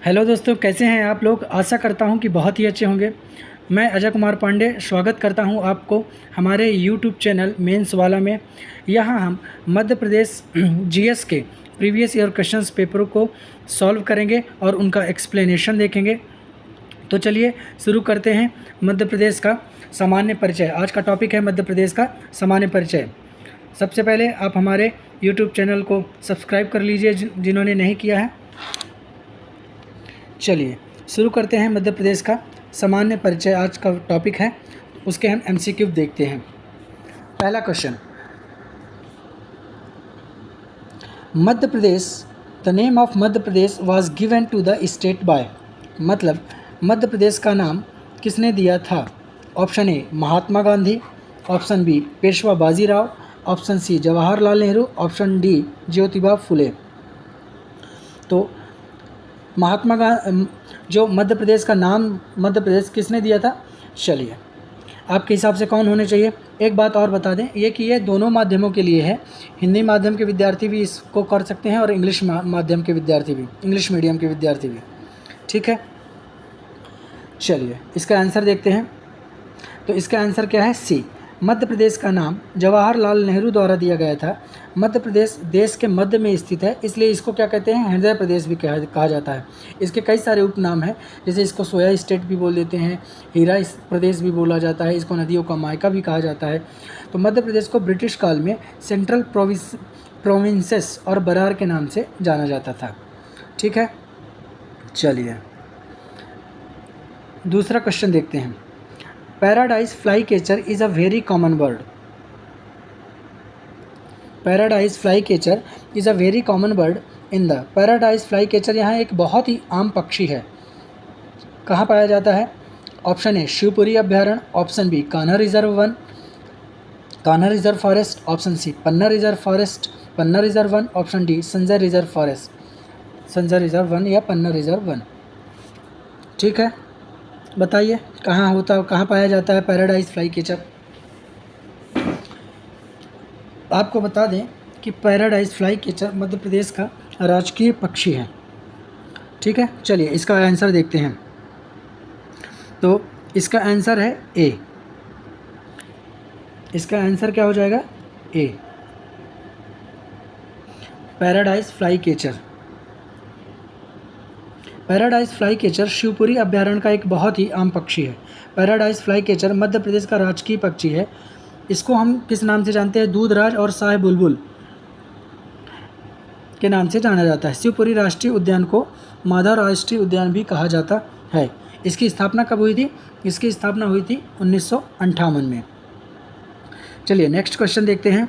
Hello दोस्तों, कैसे हैं आप लोग। आशा करता हूं कि बहुत ही अच्छे होंगे। मैं अजय कुमार पांडे स्वागत करता हूं आपको हमारे यूट्यूब चैनल मेंस वाला में। यहां हम मध्य प्रदेश जीएस के प्रीवियस ईयर क्वेश्चंस पेपरों को सॉल्व करेंगे और उनका एक्सप्लेनेशन देखेंगे। तो चलिए शुरू करते हैं। मध्य प्रदेश का सामान्य परिचय, आज का टॉपिक है मध्य प्रदेश का सामान्य परिचय। सबसे पहले आप हमारे यूट्यूब चैनल को सब्सक्राइब कर लीजिए जिन्होंने नहीं किया है। चलिए शुरू करते हैं। मध्य प्रदेश का सामान्य परिचय आज का टॉपिक है, उसके हम एमसीक्यू देखते हैं। पहला question, Madhya Pradesh, the name of Madhya Pradesh was given to the state by, मतलब मध्य प्रदेश का नाम किसने दिया था। Option A Mahatma Gandhi, option B Peshwa Bajirao, option C Jawaharlal Nehru, option D Jyotiba Phule. तो जो मध्य प्रदेश का नाम मध्य प्रदेश किसने दिया था। चलिए आपके हिसाब से कौन होने चाहिए। एक बात और बता दें ये कि ये दोनों माध्यमों के लिए है। हिंदी माध्यम के विद्यार्थी भी इसको कर सकते हैं और इंग्लिश माध्यम के विद्यार्थी भी, इंग्लिश मीडियम के विद्यार्थी भी। ठीक है, चलिए इसका आंसर देखते हैं। तो इसका आंसर क्या है, सी। मध्य प्रदेश का नाम जवाहरलाल नेहरू द्वारा दिया गया था। मध्य प्रदेश देश के मध्य में स्थित है, इसलिए इसको क्या कहते हैं, हृदय प्रदेश भी कहा जाता है। इसके कई सारे उपनाम हैं, जैसे इसको सोया स्टेट भी बोल देते हैं, हीरा प्रदेश भी बोला जाता है, इसको नदियों का मायका भी कहा जाता है। तो मध्य प्रदेश को ब्रिटिश काल में सेंट्रल प्रोविंसेस और बरार के नाम से जाना जाता था। ठीक है, चलिए दूसरा क्वेश्चन देखते हैं। Paradise fly catcher is a very common bird. Paradise fly catcher is a very common bird in the. Paradise fly catcher यहाँ एक बहुत ही आम पक्षी है। कहाँ पाया जाता है। ऑप्शन ए शिवपुरी अभ्यारण्य, ऑप्शन बी कान्हा रिजर्व वन, Kanha reserve forest, option C Panna reserve forest, Panna reserve वन, option D Sanjay reserve forest, Sanjay reserve वन या पन्ना रिजर्व वन। ठीक है, बताइए कहाँ पाया जाता है पैराडाइज फ्लाई कैचर। आपको बता दें कि paradise flycatcher Madhya Pradesh का राजकीय पक्षी है। ठीक है, चलिए इसका आंसर देखते हैं। तो इसका आंसर है ए। इसका आंसर क्या हो जाएगा, A, paradise flycatcher. Paradise flycatcher Shivpuri अभ्यारण्य का एक बहुत ही आम पक्षी है। Paradise flycatcher Madhya Pradesh का राजकीय पक्षी है। इसको हम किस नाम से जानते हैं, दूधराज और शाह बुलबुल के नाम से जाना जाता है। शिवपुरी राष्ट्रीय उद्यान को माधव राष्ट्रीय उद्यान भी कहा जाता है। इसकी स्थापना कब हुई थी, इसकी स्थापना हुई थी 1958 में। चलिए नेक्स्ट क्वेश्चन देखते हैं।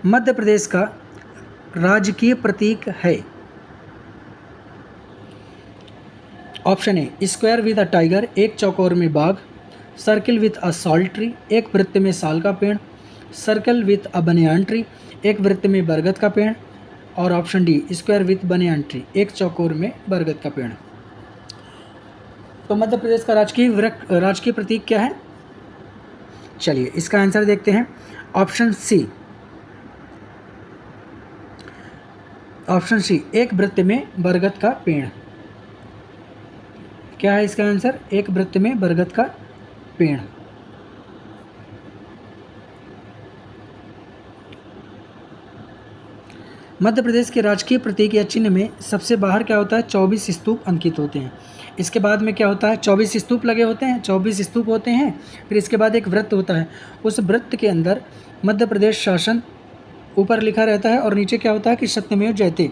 मध्य प्रदेश का राजकीय प्रतीक है। Option A square with a tiger, एक चौकोर में बाघ, circle with a salt tree, एक वृत्त में साल का पेड़, circle with a banyan tree, एक वृत्त में बरगद का पेड़, और option D square with banyan tree, एक चौकोर में बरगद का पेड़। तो मध्य प्रदेश का राजकीय प्रतीक क्या है। चलिए इसका आंसर देखते हैं। ऑप्शन सी, ऑप्शन सी एक वृत्त में बरगद का पेड़। क्या है इसका आंसर, एक वृत्त में बरगद का पेड़। मध्य प्रदेश के राजकीय प्रतीक या चिन्ह में सबसे बाहर क्या होता है, 24 स्तूप अंकित होते हैं। इसके बाद में क्या होता है, 24 स्तूप लगे होते हैं, 24 स्तूप होते हैं। फिर इसके बाद एक वृत्त होता है, उस वृत्त के अंदर मध्य प्रदेश शासन ऊपर लिखा रहता है और नीचे क्या होता है कि सत्यमेव जयते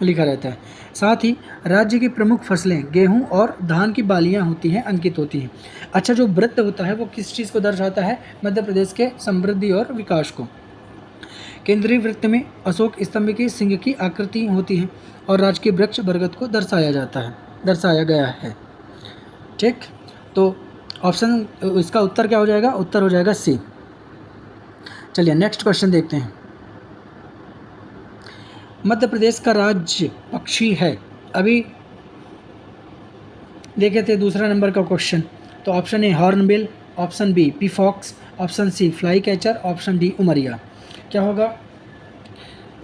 लिखा रहता है। साथ ही राज्य की प्रमुख फसलें गेहूं और धान की बालियां होती हैं, अंकित होती हैं। अच्छा, जो वृत्त होता है वो किस चीज़ को दर्शाता है, मध्य प्रदेश के समृद्धि और विकास को। केंद्रीय वृत्त में अशोक स्तंभ की सिंह की आकृति होती है और राजकीय वृक्ष बरगद को दर्शाया गया है। ठीक, तो ऑप्शन इसका उत्तर क्या हो जाएगा, उत्तर हो जाएगा सी। चलिए नेक्स्ट क्वेश्चन देखते हैं। मध्य प्रदेश का राज्य पक्षी है। अभी देखे थे दूसरा नंबर का क्वेश्चन। तो option A hornbill, option B peafowls, option C flycatcher, option D Umaria. क्या होगा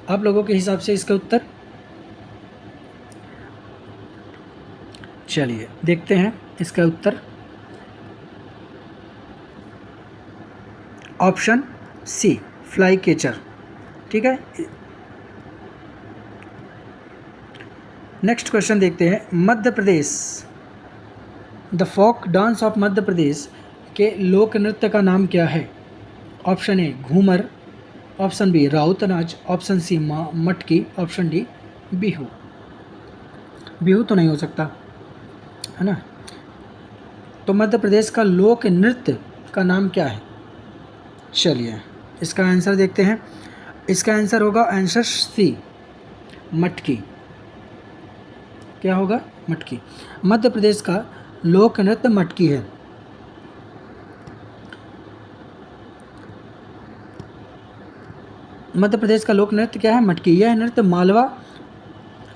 आप लोगों के हिसाब से इसका उत्तर। चलिए देखते हैं इसका उत्तर। Option C, flycatcher. ठीक है, नेक्स्ट क्वेश्चन देखते हैं। Madhya Pradesh, the folk dance of Madhya Pradesh के लोक नृत्य का नाम क्या है? Option A Ghoomar, option B Raut Nach, option सी मटकी, ऑप्शन डी बिहू। बिहू तो नहीं हो सकता, है ना। तो मध्य प्रदेश का लोक नृत्य का नाम क्या है? चलिए इसका आंसर देखते हैं। इसका आंसर होगा आंसर सी, मटकी। क्या होगा? मटकी। मध्य प्रदेश का लोक नृत्य मटकी है। मध्य प्रदेश का लोक नृत्य क्या है? मटकी। यह नृत्य मालवा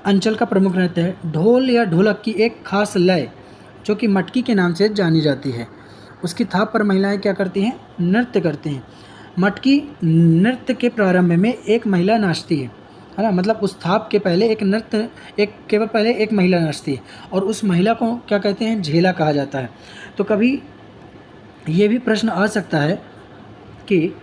अंचल का प्रमुख नृत्य है। ढोल या ढोलक की एक खास लय जो कि मटकी के नाम से जानी जाती है, उसकी थाप पर महिलाएं क्या करती हैं? नृत्य करती हैं। मटकी नृत्य के प्रारंभ में एक महिला नाचती है ना, मतलब उस थाप के पहले केवल पहले एक महिला नाचती है और उस महिला को क्या कहते हैं? झेला कहा जाता है। तो कभी ये भी प्रश्न आ सकता है कि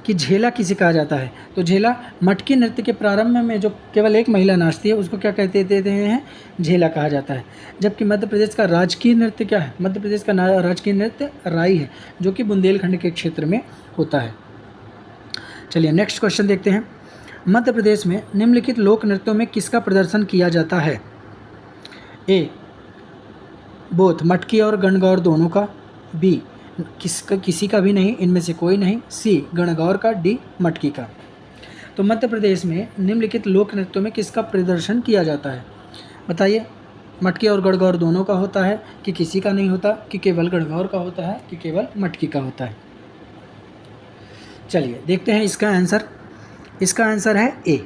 झेला किसे कहा जाता है? तो झेला मटकी नृत्य के प्रारंभ में जो केवल एक महिला नाचती है उसको क्या कहते हैं? झेला कहा जाता है। जबकि मध्य प्रदेश का राजकीय नृत्य क्या है? मध्य प्रदेश का राजकीय नृत्य राई है, जो कि बुंदेलखंड के क्षेत्र में होता है। चलिए नेक्स्ट क्वेश्चन देखते हैं। मध्य प्रदेश में निम्नलिखित लोक नृत्यों में किसका प्रदर्शन किया जाता है? ए बोथ, मटकी और गणगौर दोनों का। बी किसी का भी नहीं, इनमें से कोई नहीं। सी गणगौर का। डी मटकी का। तो मध्य प्रदेश में निम्नलिखित लोक नृत्यों में किसका प्रदर्शन किया जाता है? बताइए। मटकी और गणगौर दोनों का होता है कि किसी का नहीं होता, कि केवल गणगौर का होता है, कि केवल मटकी का होता है? चलिए देखते हैं इसका आंसर। इसका आंसर है ए,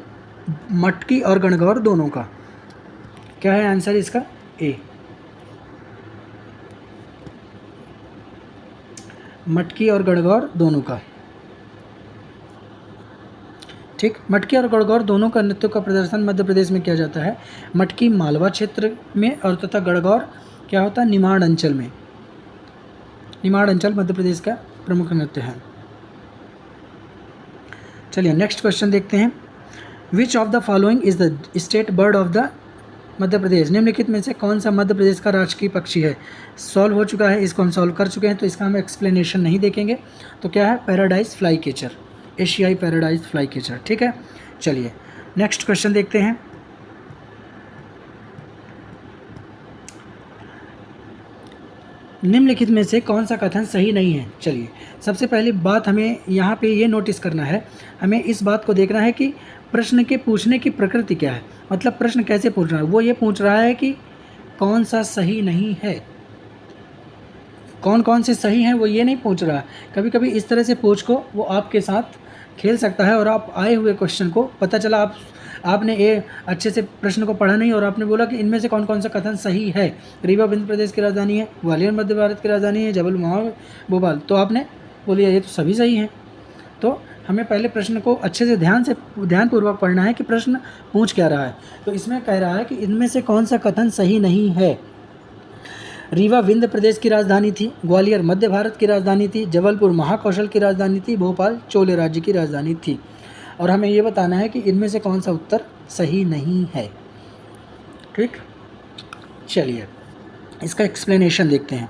मटकी और गणगौर दोनों का। क्या है आंसर इसका? ए, मटकी और गणगौर दोनों का। ठीक, मटकी और गणगौर दोनों का नृत्यों का प्रदर्शन मध्य प्रदेश में किया जाता है। मटकी मालवा क्षेत्र में और तथा गणगौर क्या होता है? निमाड़ अंचल में। निमाड़ अंचल मध्य प्रदेश का प्रमुख नृत्य है। चलिए नेक्स्ट क्वेश्चन देखते हैं। Which of the following is the state bird of the Madhya Pradesh? निम्नलिखित में से कौन सा मध्य प्रदेश का राजकीय पक्षी है? सॉल्व हो चुका है, इसको हम सॉल्व कर चुके हैं, तो इसका हम एक्सप्लेनेशन नहीं देखेंगे। तो क्या है? पैराडाइज फ्लाई कैचर, एशियाई पैराडाइज फ्लाई कैचर। ठीक है, चलिए नेक्स्ट क्वेश्चन देखते हैं। निम्नलिखित में से कौन सा कथन सही नहीं है? चलिए सबसे पहली बात हमें यहाँ पे ये नोटिस करना है, हमें इस बात को देखना है कि प्रश्न के पूछने की प्रकृति क्या है, मतलब प्रश्न कैसे पूछ रहा है। वो ये पूछ रहा है कि कौन सा सही नहीं है, कौन कौन से सही हैं वो ये नहीं पूछ रहा है। कभी कभी इस तरह से पूछ को वो आपके साथ खेल सकता है और आप आए हुए क्वेश्चन को पता चला आपने ये अच्छे से प्रश्न को पढ़ा नहीं और आपने बोला कि इनमें से कौन कौन सा कथन सही है। रीवा मध्य प्रदेश की राजधानी है, ग्वालियर मध्य भारत की राजधानी है, जबलपुर भोपाल, तो आपने बोलिए ये तो सभी सही हैं। तो हमें पहले प्रश्न को अच्छे से ध्यानपूर्वक पढ़ना है कि प्रश्न पूछ क्या रहा है। तो इसमें कह रहा है कि इनमें से कौन सा कथन सही नहीं है। रीवा विंध्य प्रदेश की राजधानी थी, ग्वालियर मध्य भारत की राजधानी थी, जबलपुर महाकौशल की राजधानी थी, भोपाल चोल राज्य की राजधानी थी। और हमें ये बताना है कि इनमें से कौन सा उत्तर सही नहीं है। ठीक, चलिए इसका एक्सप्लेनेशन देखते हैं।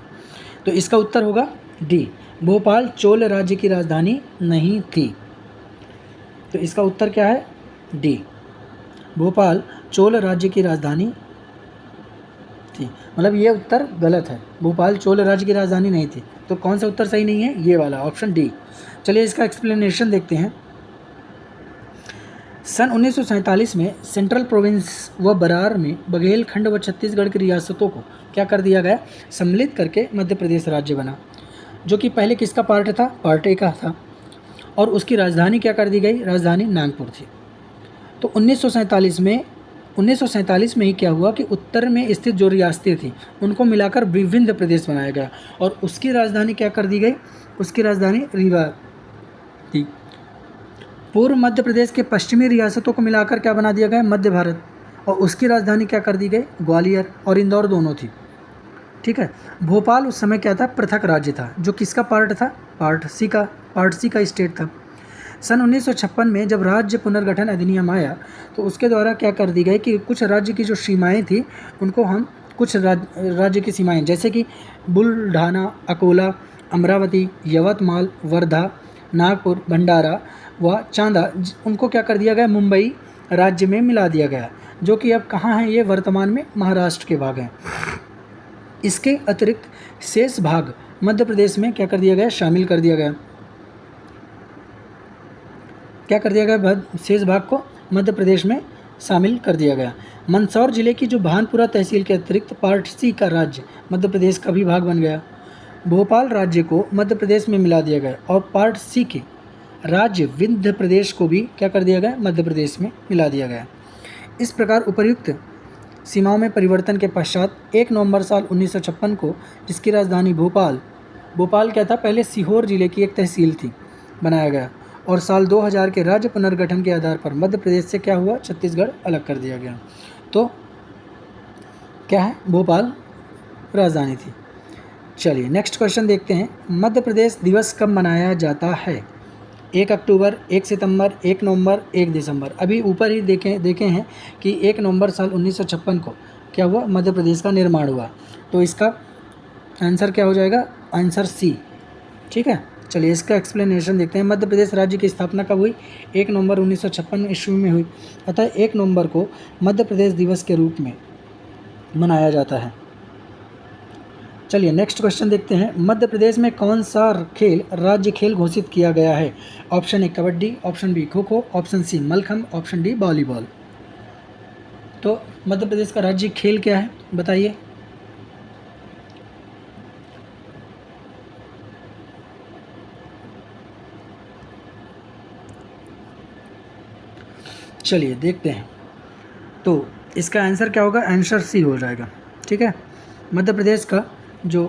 तो इसका उत्तर होगा डी, भोपाल चोल राज्य की राजधानी नहीं थी। तो इसका उत्तर क्या है? डी, भोपाल चोल राज्य की राजधानी थी। मतलब ये उत्तर गलत है, भोपाल चोल राज्य की राजधानी नहीं थी। तो कौन सा उत्तर सही नहीं है? ये वाला, ऑप्शन डी। चलिए इसका एक्सप्लेनेशन देखते हैं। सन 1947 में सेंट्रल प्रोविंस व बरार में बघेलखंड व छत्तीसगढ़ की रियासतों को क्या कर दिया गया? सम्मिलित करके मध्य प्रदेश राज्य बना, जो कि पहले किसका पार्ट था? पार्ट ए का था। और उसकी राजधानी क्या कर दी गई? राजधानी नागपुर थी। तो 1947 में ही क्या हुआ कि उत्तर में स्थित जो रियासतें थी उनको मिलाकर विभिन्न प्रदेश बनाया गया और उसकी राजधानी क्या कर दी गई? उसकी राजधानी रीवा थी। पूर्व मध्य प्रदेश के पश्चिमी रियासतों को मिलाकर क्या बना दिया गया? मध्य भारत। और उसकी राजधानी क्या कर दी गई? ग्वालियर और इंदौर दोनों थी। ठीक है। भोपाल उस समय क्या था? पृथक राज्य था, जो किसका पार्ट था? पार्ट सी का स्टेट था। सन 1956 में जब राज्य पुनर्गठन अधिनियम आया तो उसके द्वारा क्या कर दी गई कि कुछ राज्य की जो सीमाएं थी उनको हम कुछ राज्य की सीमाएं जैसे कि बुल्ढाना, अकोला, अमरावती, यवतमाल, वर्धा, नागपुर, भंडारा व चांदा, उनको क्या कर दिया गया? मुंबई राज्य में मिला दिया गया, जो कि अब कहाँ है? ये वर्तमान में महाराष्ट्र के भाग हैं। इसके अतिरिक्त शेष भाग मध्य प्रदेश में क्या कर दिया गया? शामिल कर दिया गया। क्या कर दिया गया? शेष भाग को मध्य प्रदेश में शामिल कर दिया गया। मंदसौर जिले की जो भानपुरा तहसील के अतिरिक्त पार्ट सी का राज्य मध्य प्रदेश का भी भाग बन गया। भोपाल राज्य को मध्य प्रदेश में मिला दिया गया और पार्ट सी के राज्य विंध्य प्रदेश को भी क्या कर दिया गया? मध्य प्रदेश में मिला दिया गया। इस प्रकार उपर्युक्त सीमाओं में परिवर्तन के पश्चात 1 नवंबर साल 1956 को जिसकी राजधानी भोपाल क्या था? पहले सीहोर जिले की एक तहसील थी, बनाया गया। और साल 2000 के राज्य पुनर्गठन के आधार पर मध्य प्रदेश से क्या हुआ? छत्तीसगढ़ अलग कर दिया गया। तो क्या है? भोपाल राजधानी थी। चलिए नेक्स्ट क्वेश्चन देखते हैं। मध्य प्रदेश दिवस कब मनाया जाता है? 1 अक्टूबर, 1 सितंबर, 1 नवंबर, 1 दिसंबर। अभी ऊपर ही देखे हैं कि 1 नवंबर साल 1956 को क्या हुआ? मध्य प्रदेश का निर्माण हुआ। तो इसका आंसर क्या हो जाएगा? Answer C. ठीक है। चलिए इसका एक्सप्लेनेशन देखते हैं। मध्य प्रदेश राज्य की स्थापना कब हुई? 1 नवंबर 1956 ईस्वी में हुई। अतः 1 नवंबर को मध्य प्रदेश दिवस के रूप में मनाया जाता है। चलिए नेक्स्ट क्वेश्चन देखते हैं। मध्य प्रदेश में कौन सा खेल राज्य खेल घोषित किया गया है? Option A kabaddi, option B kho kho, option C mallakhamb, option D volleyball. तो मध्य प्रदेश का राज्य खेल क्या है बताइए? चलिए देखते हैं। तो इसका आंसर क्या होगा? आंसर सी हो जाएगा। ठीक है। मध्य प्रदेश का जो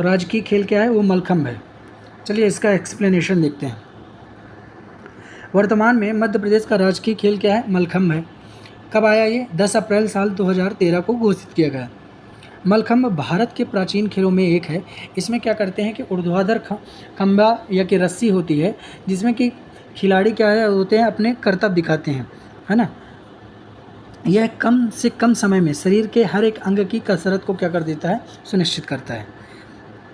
राजकीय खेल क्या है? वो मलखम्ब है। चलिए इसका एक्सप्लेनेशन देखते हैं। वर्तमान में मध्य प्रदेश का राजकीय खेल क्या है? मलखम्ब है। कब आया ये? 10 अप्रैल साल 2013 को घोषित किया गया। मलखम्ब भारत के प्राचीन खेलों में एक है। इसमें क्या करते हैं कि ऊर्ध्वाधर खंबा या कि रस्सी होती है, जिसमें कि खिलाड़ी क्या है होते हैं? अपने करतब दिखाते हैं, है ना। यह कम से कम समय में शरीर के हर एक अंग की कसरत को क्या कर देता है? सुनिश्चित करता है।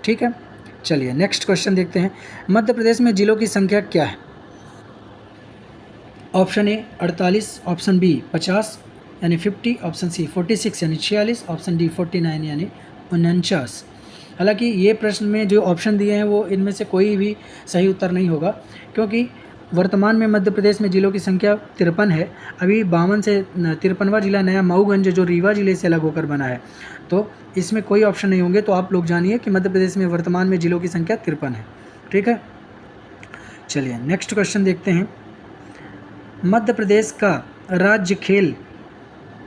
ठीक है। चलिए नेक्स्ट क्वेश्चन देखते हैं। मध्य प्रदेश में जिलों की संख्या क्या है? ऑप्शन ए 48, ऑप्शन बी 50 यानी 50, ऑप्शन सी 46 यानी 46, ऑप्शन डी 49 यानी 49। हालांकि ये प्रश्न में जो ऑप्शन दिए हैं वो इनमें से कोई भी सही उत्तर नहीं होगा, क्योंकि वर्तमान में मध्य प्रदेश में जिलों की संख्या 53 है। अभी 52 से 53वां जिला नया मऊगंज जो रीवा जिले से अलग होकर बना है, तो इसमें कोई ऑप्शन नहीं होंगे। तो आप लोग जानिए कि मध्य प्रदेश में वर्तमान में जिलों की संख्या 53 है। ठीक है। चलिए नेक्स्ट क्वेश्चन देखते हैं। मध्य प्रदेश का राज्य खेल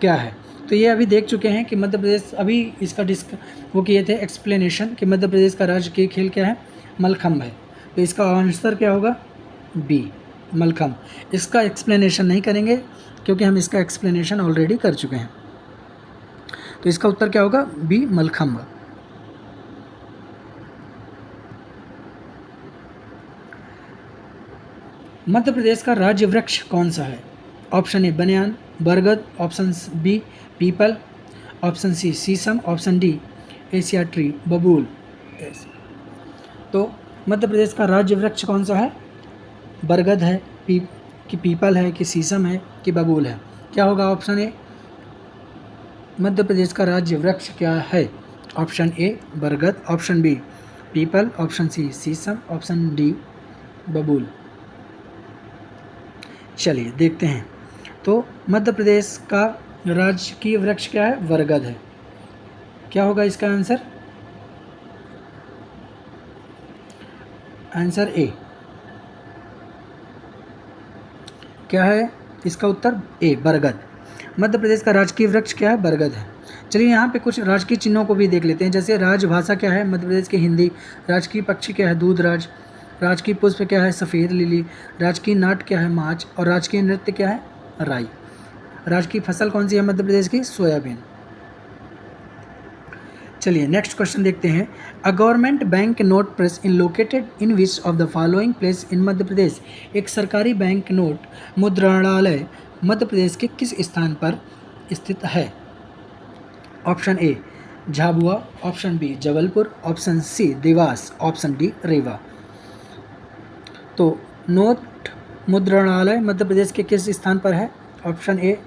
क्या है? तो ये अभी देख चुके हैं कि मध्य प्रदेश, अभी इसका वो किए थे एक्सप्लेनेशन कि मध्य प्रदेश का राज्य खेल क्या है? मलखम्ब है। तो इसका आंसर क्या होगा? बी मलखम्ब। इसका एक्सप्लेनेशन नहीं करेंगे क्योंकि हम इसका एक्सप्लेनेशन ऑलरेडी कर चुके हैं। तो इसका उत्तर क्या होगा? बी मलखम्ब। मध्य प्रदेश का राज्य वृक्ष कौन सा है? ऑप्शन ए बनियान, बरगद, ऑप्शन बी पीपल, ऑप्शन सी शीशम, ऑप्शन डी एशिया ट्री, बबूल। तो मध्य प्रदेश का राज्य वृक्ष कौन सा है? बरगद है, कि पीपल है, कि शीशम है, कि बबूल है? क्या होगा ऑप्शन ए? मध्य प्रदेश का राज्य वृक्ष क्या है? ऑप्शन ए बरगद, ऑप्शन बी पीपल, ऑप्शन सी शीशम, ऑप्शन डी बबूल। चलिए देखते हैं। तो मध्य प्रदेश का राजकीय वृक्ष क्या है? बरगद है। क्या होगा इसका आंसर? Answer A. क्या है इसका उत्तर? ए बरगद। मध्य प्रदेश का राजकीय वृक्ष क्या है? बरगद है। चलिए यहाँ पे कुछ राजकीय चिन्हों को भी देख लेते हैं। जैसे राजभाषा क्या है मध्य प्रदेश की? हिंदी। राजकीय पक्षी क्या है? दूधराज। राजकीय पुष्प क्या है? सफ़ेद लिली। राजकीय नाट क्या है? माच। और राजकीय नृत्य क्या है? राई। राजकीय फसल कौन सी है मध्य प्रदेश की? सोयाबीन। चलिए नेक्स्ट क्वेश्चन देखते हैं। A government bank note press in located in which of the following place in Madhya Pradesh. एक सरकारी बैंक नोट मुद्रणालय मध्य प्रदेश के किस स्थान पर स्थित है? Option A Jhabua, option B Jabalpur, option C Dewas, option D Rewa. तो नोट मुद्रणालय मध्य प्रदेश के किस स्थान पर है? Option A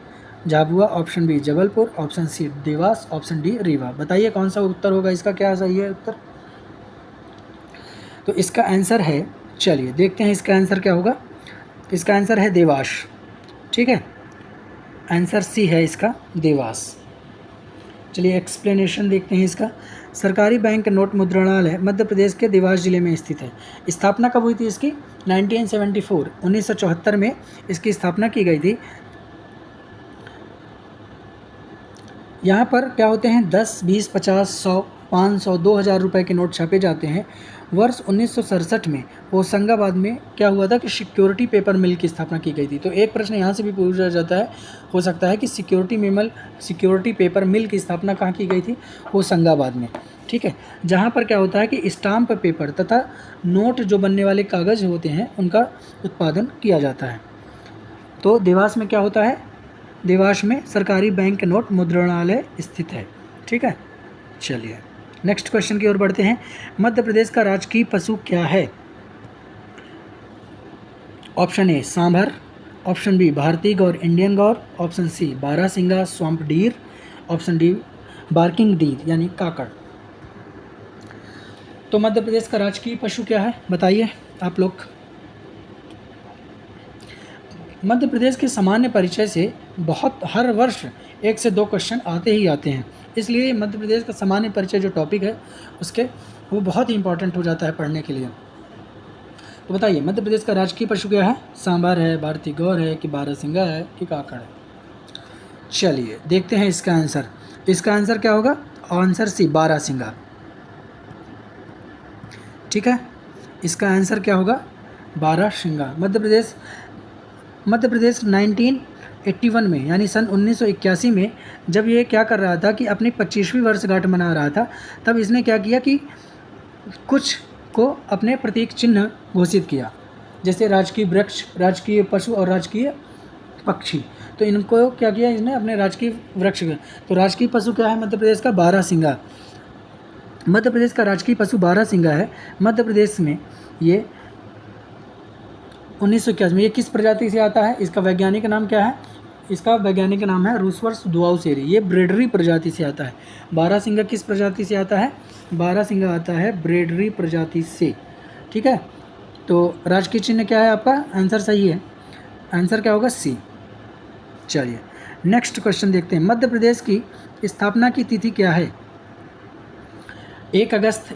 Jhabua, option B Jabalpur, option C Dewas, option D Rewa. बताइए कौन सा उत्तर होगा इसका, क्या सही है उत्तर? तो इसका आंसर है, चलिए देखते हैं इसका आंसर क्या होगा। इसका आंसर है देवास। ठीक है, आंसर सी है इसका देवास। चलिए एक्सप्लेनेशन देखते हैं इसका। सरकारी बैंक नोट मुद्रणालय मध्य प्रदेश के देवास जिले में स्थित है। स्थापना कब हुई थी इसकी? 1974 1974 में इसकी स्थापना की गई थी। यहाँ पर क्या होते हैं? 10, 20, 50, 100, 500, 2000 रुपये के नोट छापे जाते हैं। वर्ष 1967 में होशंगाबाद में क्या हुआ था कि सिक्योरिटी पेपर मिल की स्थापना की गई थी। तो एक प्रश्न यहाँ से भी पूछा जाता है, हो सकता है कि सिक्योरिटी पेपर मिल की स्थापना कहाँ की गई थी? होशंगाबाद में। ठीक है, जहाँ पर क्या होता है कि स्टाम्प पेपर तथा नोट जो बनने वाले कागज़ होते हैं उनका उत्पादन किया जाता है। तो देवास में क्या होता है? देवास में सरकारी बैंक नोट मुद्रणालय स्थित है। ठीक है, चलिए नेक्स्ट क्वेश्चन की ओर बढ़ते हैं। मध्य प्रदेश का राजकीय पशु क्या है? Option A sambar, option B भारतीय गौर Indian gaur, option C barasingha swamp deer, option D barking deer यानी काकड़। तो मध्य प्रदेश का राजकीय पशु क्या है बताइए आप लोग। मध्य प्रदेश के सामान्य परिचय से हर वर्ष 1 से 2 क्वेश्चन आते ही आते हैं, इसलिए मध्य प्रदेश का सामान्य परिचय जो टॉपिक है उसके वो बहुत ही इंपॉर्टेंट हो जाता है पढ़ने के लिए। तो बताइए मध्य प्रदेश का राजकीय पशु क्या है? सांभर है, भारतीय गौर है, कि बारहसिंगा है, कि काकड़ है? चलिए देखते हैं इसका आंसर। इसका आंसर क्या होगा? Answer C barasingha. ठीक है, इसका आंसर क्या होगा? बारहसिंगा। मध्य प्रदेश 1981 में यानी सन 1981 में जब ये क्या कर रहा था कि अपनी 25वीं वर्षगांठ मना रहा था, तब इसने क्या किया कि कुछ को अपने प्रतीक चिन्ह घोषित किया, जैसे राजकीय वृक्ष, राजकीय पशु और राजकीय पक्षी। तो इनको क्या किया इसने? अपने राजकीय वृक्ष। तो राजकीय पशु क्या है मध्य प्रदेश का? बारहसिंगा। मध्य प्रदेश का राजकीय पशु बारहसिंगा है। मध्य प्रदेश में ये 1981 में ये किस प्रजाति से आता है? इसका वैज्ञानिक नाम क्या है? इसका वैज्ञानिक नाम है रूसवर्स दुआउसेरी। ये ब्रेडरी प्रजाति से आता है। बारहसिंगा किस प्रजाति से आता है? बारहसिंगा आता है ब्रेडरी प्रजाति से। ठीक है, तो राजकीय चिन्ह क्या है आपका? आंसर सही है, आंसर क्या होगा? सी। चलिए नेक्स्ट क्वेश्चन देखते हैं। मध्य प्रदेश की स्थापना की तिथि क्या है? 1 अगस्त,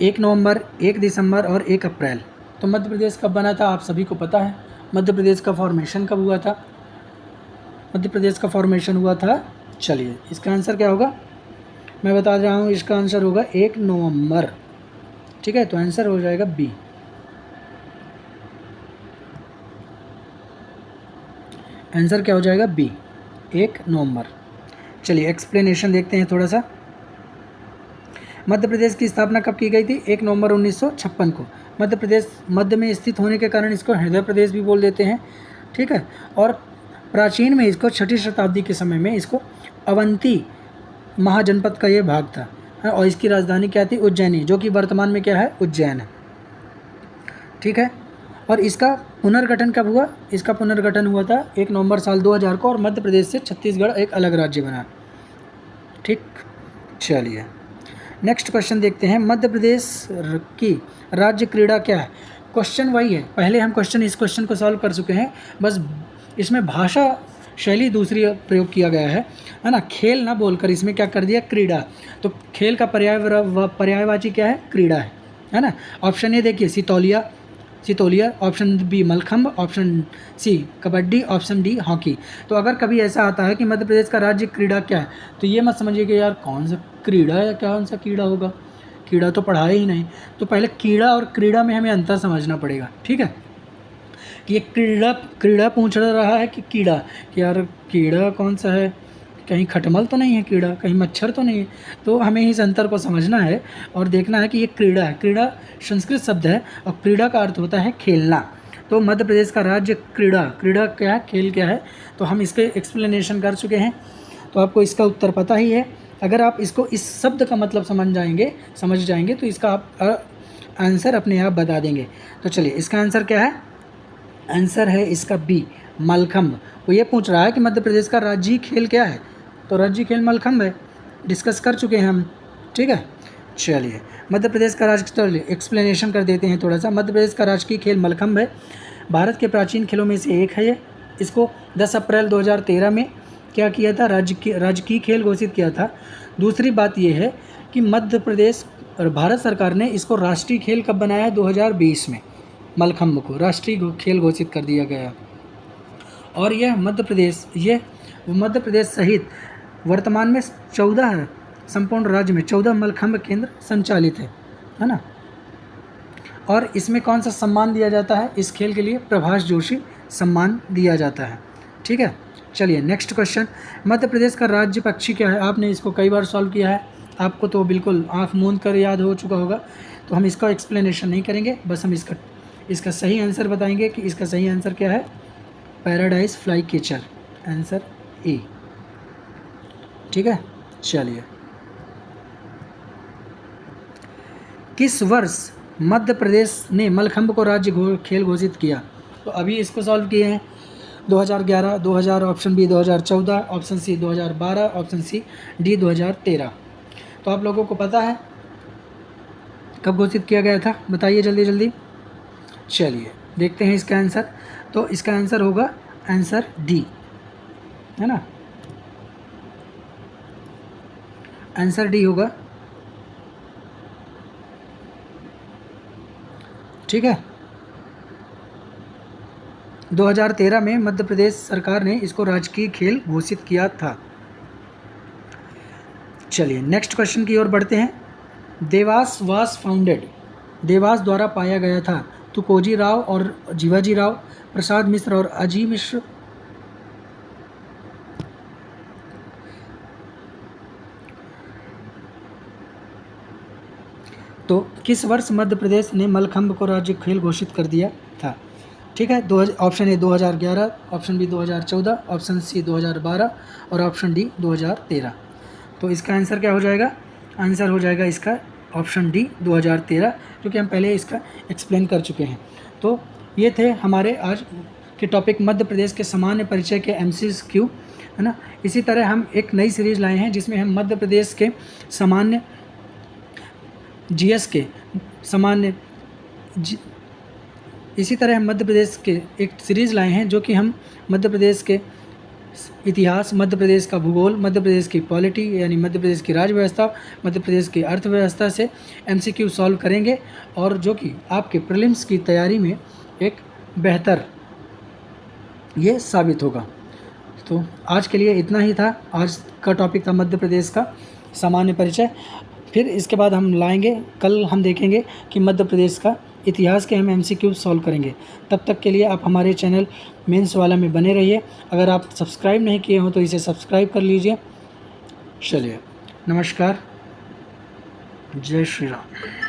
1 नवंबर, 1 दिसंबर और 1 अप्रैल। तो मध्य प्रदेश कब बना था आप सभी को पता है। मध्य प्रदेश का फॉर्मेशन कब हुआ था? मध्य प्रदेश का फॉर्मेशन हुआ था, चलिए इसका आंसर क्या होगा मैं बता रहा हूँ। इसका आंसर होगा 1 नवंबर। ठीक है, तो आंसर हो जाएगा बी। आंसर क्या हो जाएगा? बी, 1 नवंबर। चलिए एक्सप्लेनेशन देखते हैं थोड़ा सा। मध्य प्रदेश की स्थापना कब की गई थी? 1 नवंबर 1956 को। मध्य प्रदेश मध्य में स्थित होने के कारण इसको हृदय प्रदेश भी बोल देते हैं। ठीक है, और प्राचीन में इसको 6ठी शताब्दी के समय में इसको अवंती महाजनपद का ये भाग था, और इसकी राजधानी क्या थी? उज्जैनी, जो कि वर्तमान में क्या है? उज्जैन है। ठीक है, और इसका पुनर्गठन कब हुआ? इसका पुनर्गठन हुआ था 1 नवंबर साल 2000 को, और मध्य प्रदेश से छत्तीसगढ़ एक अलग राज्य बना। ठीक, चलिए नेक्स्ट क्वेश्चन देखते हैं। मध्य प्रदेश की राज्य क्रीड़ा क्या है? क्वेश्चन वही है, पहले हम इस क्वेश्चन को सॉल्व कर चुके हैं, बस इसमें भाषा शैली दूसरी प्रयोग किया गया है ना। खेल ना बोलकर इसमें क्या कर दिया? क्रीड़ा। तो खेल का पर्यायवाची क्या है? क्रीड़ा है ना। ऑप्शन ए देखिए sitoliya, option B mallakhamb, option C kabaddi, option D hockey. तो अगर कभी ऐसा आता है कि मध्य प्रदेश का राज्य क्रीड़ा क्या है, तो ये मत समझिए कि यार कौन सा क्रीड़ा या कौन सा कीड़ा होगा। कीड़ा तो पढ़ा ही नहीं, तो पहले कीड़ा और क्रीड़ा में हमें अंतर समझना पड़ेगा, ठीक है। कि ये क्रीड़ा क्रीड़ा पूछ रहा है कि कीड़ा, कि यार कीड़ा कौन सा है, कहीं खटमल तो नहीं है कीड़ा, कहीं मच्छर तो नहीं है। तो हमें इस अंतर को समझना है और देखना है कि ये क्रीड़ा है। क्रीड़ा संस्कृत शब्द है और क्रीड़ा का अर्थ होता है खेलना। तो मध्य प्रदेश का राज्य क्रीड़ा, क्रीड़ा क्या है, खेल क्या है, तो हम इसके एक्सप्लेनेशन कर चुके हैं, तो आपको इसका उत्तर पता ही है। अगर आप इसको इस शब्द का मतलब समझ जाएंगे तो इसका आप आंसर अपने आप बता देंगे। तो चलिए इसका आंसर क्या है, आंसर है इसका बी, मलखम्ब। वो ये पूछ रहा है कि मध्य प्रदेश का राज्य खेल क्या है, तो राज्य खेल मलखम्ब है, डिस्कस कर चुके हैं हम, ठीक है। चलिए मध्य प्रदेश का चलिए एक्सप्लेनेशन कर देते हैं थोड़ा सा। मध्य प्रदेश का राजकीय खेल मलखम्ब है। भारत के प्राचीन खेलों में से एक है ये। इसको 10 अप्रैल 2013 में क्या किया था, राजकीय खेल घोषित किया था। दूसरी बात ये है कि मध्य प्रदेश और भारत सरकार ने इसको राष्ट्रीय खेल कब बनाया है, 2020 में मलखम्ब को राष्ट्रीय खेल घोषित कर दिया गया। और यह मध्य प्रदेश सहित वर्तमान में 14 है, संपूर्ण राज्य में 14 मलखम्ब केंद्र संचालित है ना। और इसमें कौन सा सम्मान दिया जाता है इस खेल के लिए, प्रभाष जोशी सम्मान दिया जाता है, ठीक है। चलिए नेक्स्ट क्वेश्चन, मध्य प्रदेश का राज्य पक्षी क्या है। आपने इसको कई बार सॉल्व किया है, आपको तो बिल्कुल आँख मूंद कर याद हो चुका होगा, तो हम इसका एक्सप्लेनेशन नहीं करेंगे, बस हम इसका सही आंसर बताएंगे कि इसका सही आंसर क्या है, paradise fly catcher, answer A, ठीक है। चलिए किस वर्ष मध्य प्रदेश ने मलखम्ब को राज्य खेल घोषित किया, तो अभी इसको सॉल्व किए हैं, 2011, 2000, option B 2014, option C 2012, option C D 2013। तो आप लोगों को पता है कब घोषित किया गया था, बताइए जल्दी जल्दी। चलिए देखते हैं इसका आंसर, तो इसका आंसर होगा आंसर डी, है ना, आंसर डी होगा, ठीक है। 2013 में मध्य प्रदेश सरकार ने इसको राजकीय खेल घोषित किया था। चलिए नेक्स्ट क्वेश्चन की ओर बढ़ते हैं। देवास वास फाउंडेड, देवास द्वारा पाया गया था तुकोजी राव और जीवाजी राव, प्रसाद मिश्र और अजी मिश्र। तो किस वर्ष मध्य प्रदेश ने मलखम्ब को राज्य खेल घोषित कर दिया था, ठीक है। Option A 2011, option B 2014, option C 2012 और ऑप्शन डी 2013। तो इसका आंसर क्या हो जाएगा, आंसर हो जाएगा इसका ऑप्शन डी 2013, क्योंकि हम पहले इसका एक्सप्लेन कर चुके हैं। तो ये थे हमारे आज के टॉपिक मध्य प्रदेश के सामान्य परिचय के MCQ, है ना। इसी तरह हम एक नई सीरीज़ लाए हैं जिसमें हम मध्य प्रदेश के सामान्य GS के सामान्य इसी तरह हम मध्य प्रदेश के एक सीरीज़ लाए हैं जो कि हम मध्य प्रदेश के इतिहास, मध्य प्रदेश का भूगोल, मध्य प्रदेश की पॉलिटी यानी मध्य प्रदेश की राज्य व्यवस्था, मध्य प्रदेश की अर्थव्यवस्था से MCQ सॉल्व करेंगे, और जो कि आपके प्रीलिम्स की तैयारी में एक बेहतर ये साबित होगा। तो आज के लिए इतना ही था, आज का टॉपिक था मध्य प्रदेश का सामान्य परिचय। फिर इसके बाद हम लाएंगे, कल हम देखेंगे कि मध्य प्रदेश का इतिहास के हम MCQ सॉल्व करेंगे। तब तक के लिए आप हमारे चैनल मेंस वाला में बने रहिए। अगर आप सब्सक्राइब नहीं किए हो तो इसे सब्सक्राइब कर लीजिए। चलिए नमस्कार, जय श्री राम।